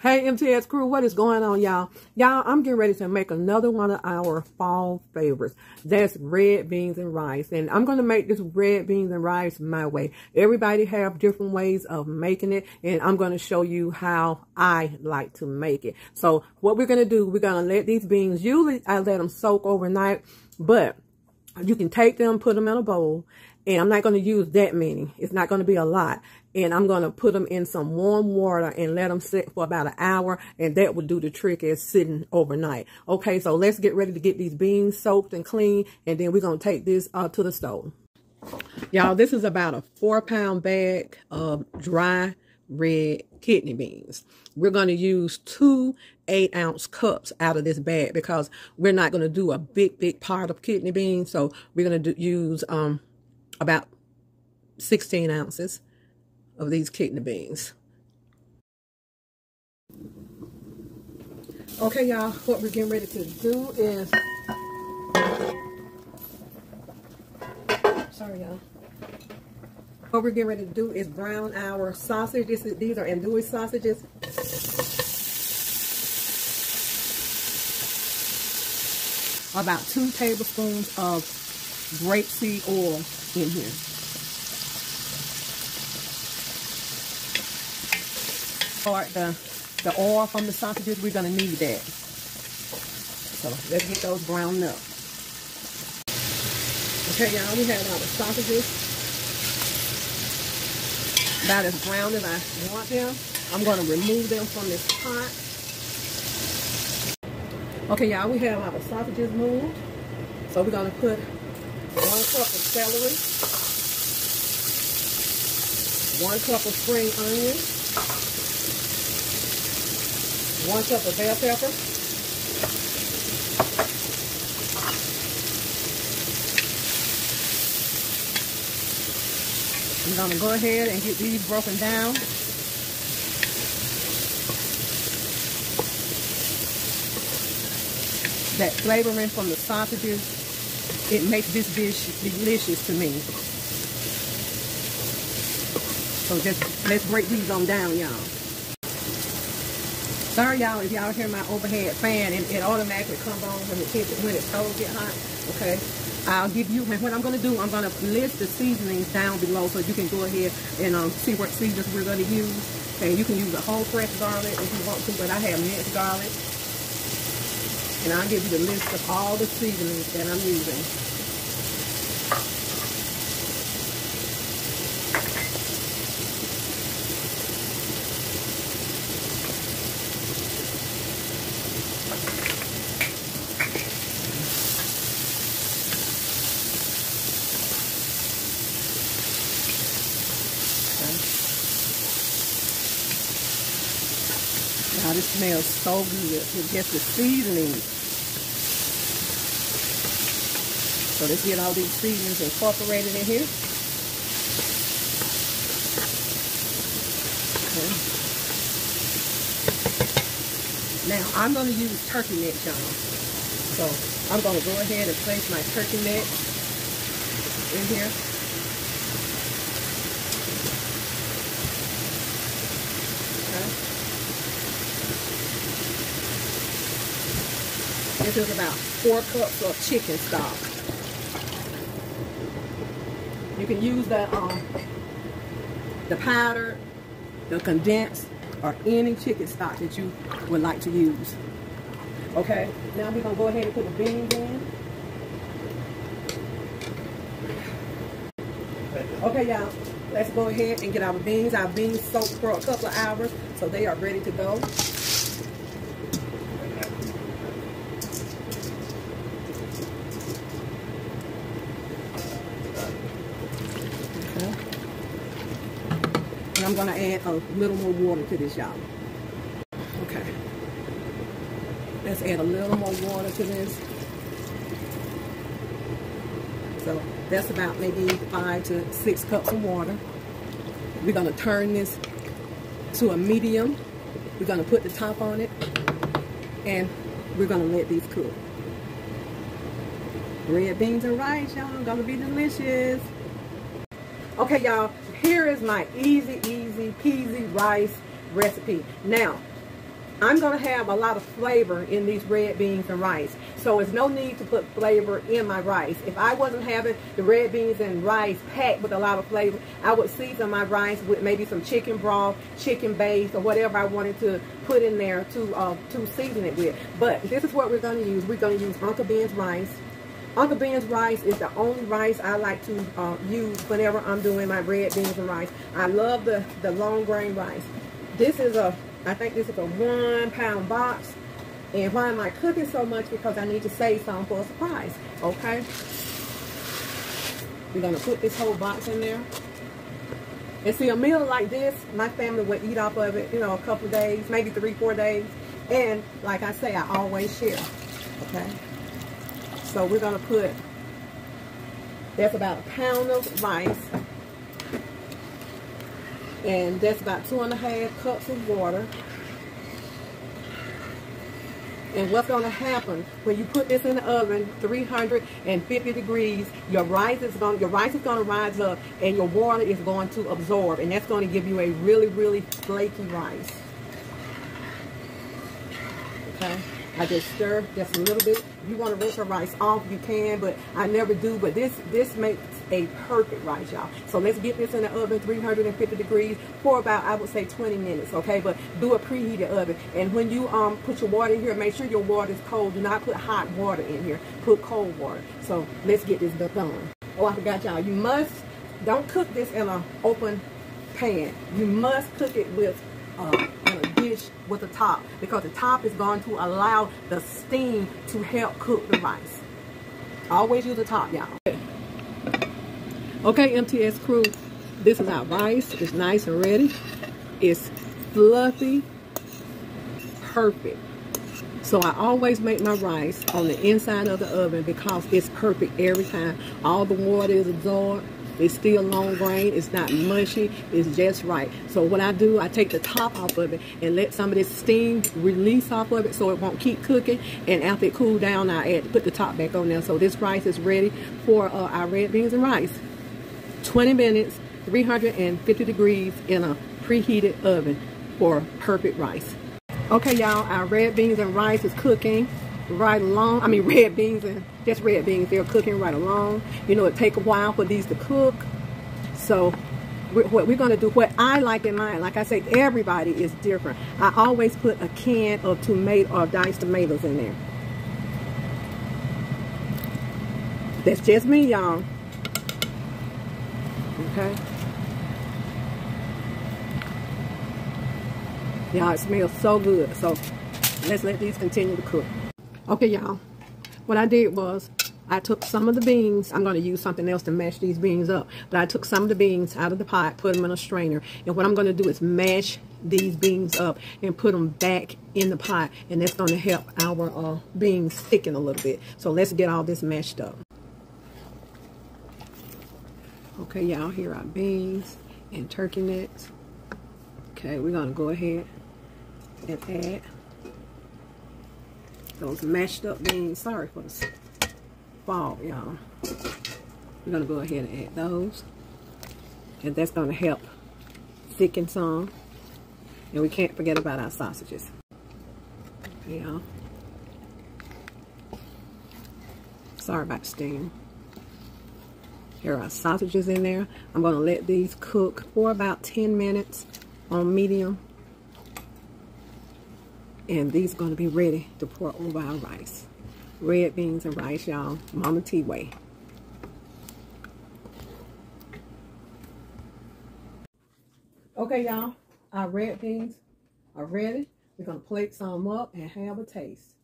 Hey, MTS crew, what is going on, y'all? Y'all, I'm getting ready to make another one of our fall favorites. That's red beans and rice. And I'm going to make this red beans and rice my way. Everybody have different ways of making it. And I'm going to show you how I like to make it. So what we're going to do, we're going to let these beans, usually I let them soak overnight. But you can take them, put them in a bowl. And I'm not going to use that many. It's not going to be a lot. And I'm going to put them in some warm water and let them sit for about an hour. And that will do the trick as sitting overnight. Okay, so let's get ready to get these beans soaked and clean. And then we're going to take this to the stove. Y'all, this is about a 4-pound bag of dry red kidney beans. We're going to use 2 8-ounce cups out of this bag because we're not going to do a big pot of kidney beans. So we're going to use about 16 ounces of these kidney beans. Okay, y'all, what we're getting ready to do is, sorry, y'all. What we're getting ready to do is brown our sausage. These are andouille sausages. About 2 tablespoons of grapeseed oil in here. The oil from the sausages, we're going to need that. So let's get those browned up. Okay, y'all, we have our sausages about as brown as I want them. I'm going to remove them from this pot. Okay, y'all, we have our sausages moved. So we're going to put 1 cup of celery, 1 cup of spring onions, 1 cup of bell pepper, I'm going to go ahead and get these broken down. That flavoring from the sausages, it makes this dish delicious to me. So just let's break these on down, y'all. Sorry, y'all, if y'all hear my overhead fan, and it automatically comes on when it stove get hot. Okay, I'll give you what I'm going to do. I'm going to list the seasonings down below so you can go ahead and see what seasonings we're going to use. And you can use a whole fresh garlic if you want to, but I have minced garlic. And I'll give you the list of all the seasonings that I'm using. Now this smells so good with just the seasonings. So let's get all these seasonings incorporated in here. Okay. Now I'm going to use turkey necks, y'all. So I'm going to go ahead and place my turkey neck in here. This is about 4 cups of chicken stock. You can use the powdered, the condensed, or any chicken stock that you would like to use. Okay, now we're going to go ahead and put the beans in. Okay, y'all, let's go ahead and get our beans. Our beans soaked for a couple of hours, so they are ready to go. And I'm going to add a little more water to this, y'all. Okay. Let's add a little more water to this. So that's about maybe 5 to 6 cups of water. We're going to turn this to a medium. We're going to put the top on it. And we're going to let these cook. Red beans and rice, y'all. Going to be delicious. Okay, y'all. Here is my easy peasy rice recipe. Now, I'm going to have a lot of flavor in these red beans and rice. So there's no need to put flavor in my rice. If I wasn't having the red beans and rice packed with a lot of flavor, I would season my rice with maybe some chicken broth, chicken base, or whatever I wanted to put in there to season it with. But this is what we're going to use. We're going to use Uncle Ben's rice. Uncle Ben's rice is the only rice I like to use whenever I'm doing my red beans and rice. I love the long grain rice. This is I think this is a 1 pound box. And why am I cooking so much? Because I need to save some for a surprise. Okay. We're going to put this whole box in there. And see, a meal like this, my family would eat off of it, you know, a couple of days, maybe 3-4 days. And like I say, I always share. Okay. So we're going to put, that's about a pound of rice. And that's about 2.5 cups of water. And what's going to happen when you put this in the oven, 350 degrees, your rice is going to rise up, and your water is going to absorb, and that's going to give you a really, really flaky rice. Okay. I just stir just a little bit. If you want to rinse your rice off, you can, but I never do. But this makes a perfect rice, y'all. So let's get this in the oven, 350 degrees, for about, I would say, 20 minutes, okay? But do a preheated oven. And when you put your water in here, make sure your water is cold. Do not put hot water in here. Put cold water. So let's get this done. Oh, I forgot, y'all. You don't cook this in an open pan. You must cook it with in a dish with a top, because the top is going to allow the steam to help cook the rice. Always use the top, y'all. Okay, MTS crew, this is our rice. It's nice and ready. It's fluffy, perfect. So I always make my rice on the inside of the oven because it's perfect every time. All the water is absorbed. It's still long grain. It's not mushy. It's just right. So what I do, I take the top off of it and let some of this steam release off of it so it won't keep cooking. And after it cools down, I put the top back on there. So this rice is ready for our red beans and rice. 20 minutes, 350 degrees in a preheated oven for perfect rice. Okay, y'all, our red beans and rice is cooking right along. I mean, red beans and just red beans, they're cooking right along. You know, it takes a while for these to cook. So what we're going to do, what I like in mine, like I said, everybody is different. I always put a can of tomato or diced tomatoes in there. That's just me, y'all. Okay. Y'all, it smells so good. So let's let these continue to cook. Okay, y'all. What I did was I took some of the beans. I'm going to use something else to mash these beans up. But I took some of the beans out of the pot, put them in a strainer. And what I'm going to do is mash these beans up and put them back in the pot. And that's going to help our beans thicken a little bit. So let's get all this mashed up. Okay, y'all, here are beans and turkey necks. Okay, we're going to go ahead and add those mashed up beans. Sorry for the fog, y'all. We're going to go ahead and add those. And that's going to help thicken some. And we can't forget about our sausages. Okay, y'all. Sorry about the steam. Here are sausages in there. I'm going to let these cook for about 10 minutes on medium. And these are going to be ready to pour over our rice. Red beans and rice, y'all. Mama T way. Okay, y'all. Our red beans are ready. We're going to plate some up and have a taste.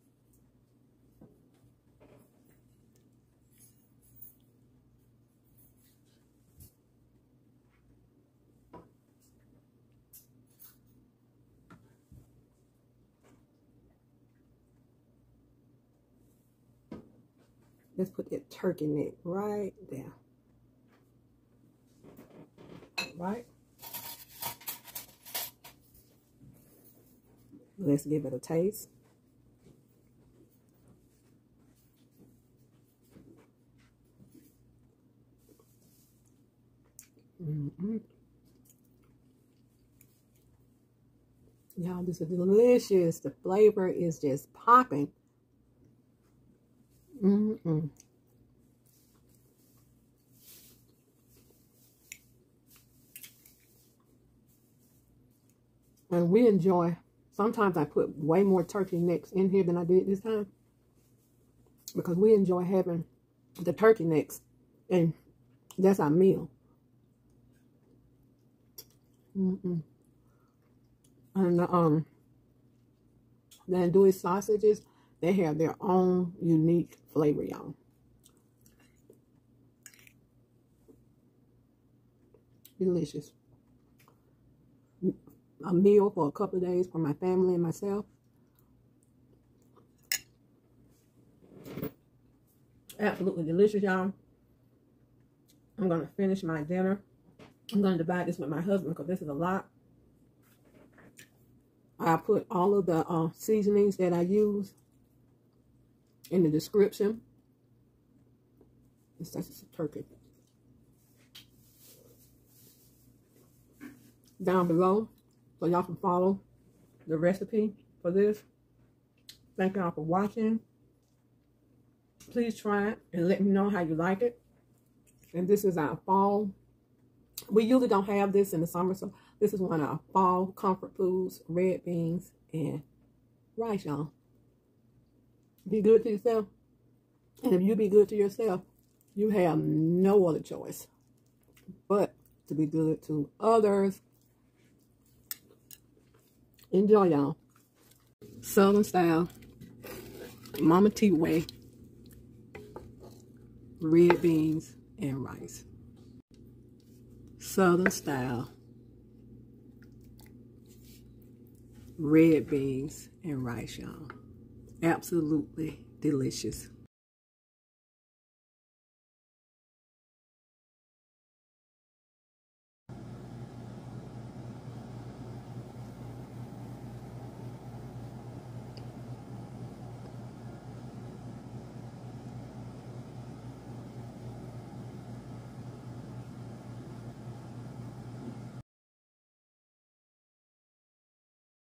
Let's put that turkey neck right there. Right? Let's give it a taste. Y'all, this is delicious. The flavor is just popping. Mm-mm. And we enjoy, sometimes I put way more turkey necks in here than I did this time. Because we enjoy having the turkey necks. And that's our meal. Mm-mm. And the andouille sausages, they have their own unique flavor, y'all. Delicious. A meal for a couple of days for my family and myself. Absolutely delicious, y'all. I'm going to finish my dinner. I'm going to divide this with my husband because this is a lot. I put all of the seasonings that I use in the description. This is turkey. Down below, so y'all can follow the recipe for this. Thank y'all for watching. Please try it and let me know how you like it. And this is our fall. We usually don't have this in the summer, so this is one of our fall comfort foods, red beans and rice, y'all. Be good to yourself. And if you be good to yourself, you have no other choice but to be good to others. Enjoy, y'all. Southern style, Mama T way, red beans and rice. Southern style, red beans and rice, y'all. Absolutely delicious.